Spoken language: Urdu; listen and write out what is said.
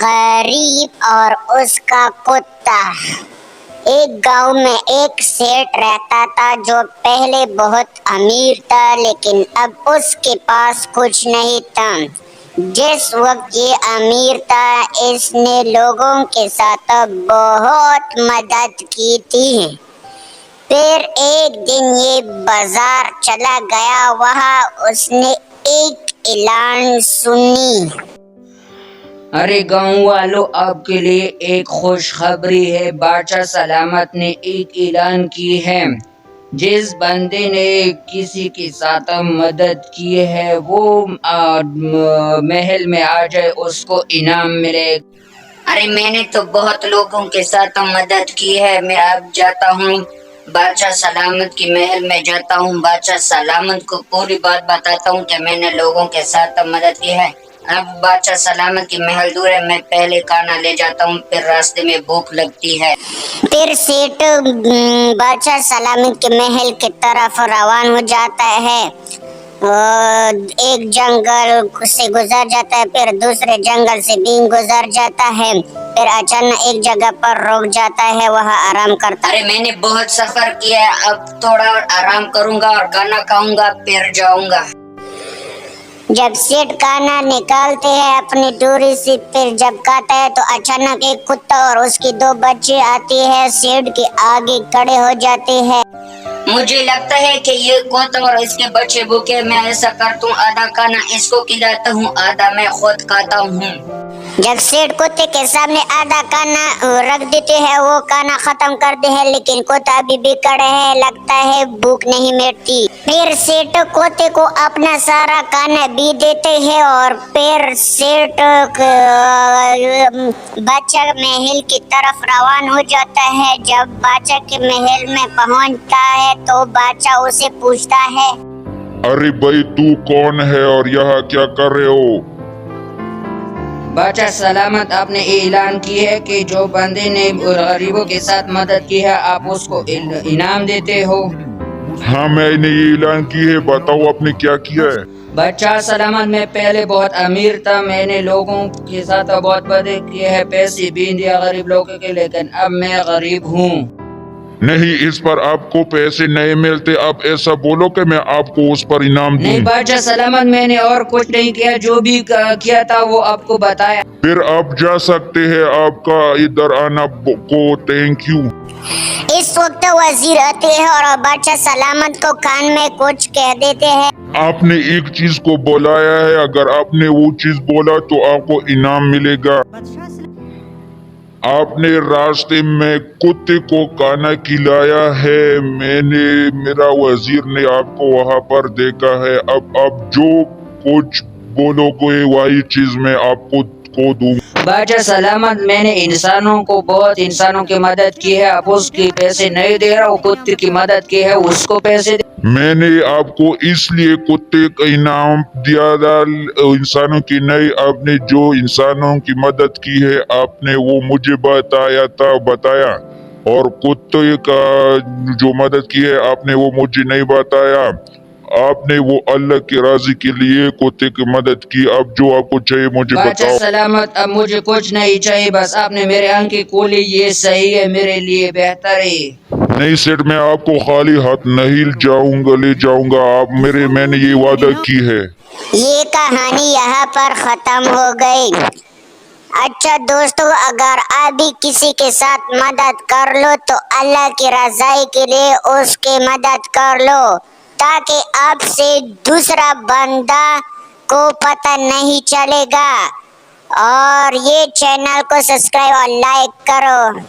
غریب اور اس کا کتا۔ ایک گاؤں میں ایک سیٹ رہتا تھا جو پہلے بہت امیر تھا، لیکن اب اس کے پاس کچھ نہیں تھا۔ جس وقت یہ امیر تھا اس نے لوگوں کے ساتھ بہت مدد کی تھی۔ پھر ایک دن یہ بازار چلا گیا، وہاں اس نے ایک اعلان سنی۔ ارے گاؤں والوں، آپ کے لیے ایک خوشخبری ہے۔ بادشاہ سلامت نے ایک اعلان کی ہے، جس بندے نے کسی کے ساتھ مدد کی ہے وہ محل میں آ جائے، اس کو انعام ملے۔ ارے میں نے تو بہت لوگوں کے ساتھ مدد کی ہے، میں اب جاتا ہوں بادشاہ سلامت کی محل میں جاتا ہوں، بادشاہ سلامت کو پوری بات بتاتا ہوں کہ میں نے لوگوں کے ساتھ مدد کی ہے۔ اب بادشاہ سلامت کی محل دور ہے، میں پہلے کھانا لے جاتا ہوں، پھر راستے میں بھوک لگتی ہے۔ پھر سیٹ بادشاہ سلامت کے محل کی طرف روان ہو جاتا ہے۔ ایک جنگل سے گزر جاتا ہے، پھر دوسرے جنگل سے بھی گزر جاتا ہے، پھر اچانک ایک جگہ پر رک جاتا ہے، وہاں آرام کرتا ہے۔ ارے میں نے بہت سفر کیا ہے، اب تھوڑا آرام کروں گا اور کھانا کھاؤں گا، پھر جاؤں گا۔ جب سیٹ کھانا نکالتے ہیں اپنی ڈوری سے، پھر جب کھاتا ہے تو اچانک ایک کتا اور اس کی دو بچے آتی ہے، سیٹ کے آگے کھڑے ہو جاتے ہیں۔ مجھے لگتا ہے کہ یہ کتا اور اس کے بچے بھوکے، میں ایسا کرتا ہوں آدھا کھانا اس کو کھلاتا ہوں، آدھا میں خود کھاتا ہوں۔ جب سیٹ کتے کے سامنے آدھا کھانا رکھ دیتے ہیں، وہ کھانا ختم کرتے ہیں، لیکن کتا ابھی بھی کھڑا ہے، لگتا ہے بھوک نہیں مٹتی۔ پھر سیٹ کتے کو اپنا سارا کھانا بھی دیتے ہیں اور پھر سیٹ بادشاہ محل کی طرف روان ہو جاتا ہے۔ جب بادشاہ کے محل میں پہنچتا ہے تو بادشاہ اسے پوچھتا ہے، ارے بھائی تو کون ہے اور یہاں کیا کر رہے ہو؟ بادشاہ سلامت، آپ نے اعلان کی ہے کہ جو بندے نے غریبوں کے ساتھ مدد کی ہے آپ اس کو انعام دیتے ہو۔ ہاں میں نے یہ اعلان کی ہے، بتاؤ آپ نے کیا کیا ہے؟ بادشاہ سلامت، میں پہلے بہت امیر تھا، میں نے لوگوں کے ساتھ بہت مدد کی ہے، پیسے بھی دیا غریب لوگوں کے، لیکن اب میں غریب ہوں۔ نہیں، اس پر آپ کو پیسے نہیں ملتے، آپ ایسا بولو کہ میں آپ کو اس پر انعام دوں۔ نہیں بادشاہ سلامت، میں نے اور کچھ نہیں کیا، جو بھی کیا تھا وہ آپ کو بتایا۔ پھر آپ جا سکتے ہیں، آپ کا ادھر آنا کو تھینک یو۔ اس وقت وزیر آتے ہیں اور بادشاہ سلامت کو کان میں کچھ کہہ دیتے ہیں۔ آپ نے ایک چیز کو بلایا ہے، اگر آپ نے وہ چیز بولا تو آپ کو انعام ملے گا۔ آپ نے راستے میں کتے کو کھانا کھلایا ہے، میرا وزیر نے آپ کو وہاں پر دیکھا ہے، اب آپ جو کچھ بولو گے وہی چیز میں آپ کو دوں۔ بادشاہ سلامت، میں نے بہت انسانوں کی مدد کی ہے، اب اس کی پیسے نہیں دے رہا ہوں، کتے کی مدد کی ہے اس کو پیسے دے۔ میں نے آپ کو اس لیے کتے کا انعام دیا تھا، انسانوں کی نہیں، آپ نے جو انسانوں کی مدد کی ہے آپ نے وہ مجھے بتایا، اور کتے کا جو مدد کی ہے آپ نے وہ مجھے نہیں بتایا۔ آپ نے وہ اللہ کے راضی کے لیے کتے کی مدد کی، اب جو آپ کو چاہیے مجھے بتاؤ۔ بادشاہ سلامت، اب مجھے کچھ نہیں چاہیے، بس آپ نے میرے آنکھیں کھولی، یہ صحیح ہے، میرے لیے بہتر ہے۔ نہیں سیٹ، میں آپ کو خالی ہاتھ نہیں لے جاؤں گا، میں نے یہ وعدہ کی ہے۔ یہ کہانی یہاں پر ختم ہو گئی۔ اچھا دوستو، اگر آپ بھی کسی کے ساتھ مدد کر لو تو اللہ کی رضائی کے لیے اس کی مدد کر لو، تاکہ آپ سے دوسرا بندہ کو پتہ نہیں چلے گا، اور یہ چینل کو سبسکرائب اور لائک کرو۔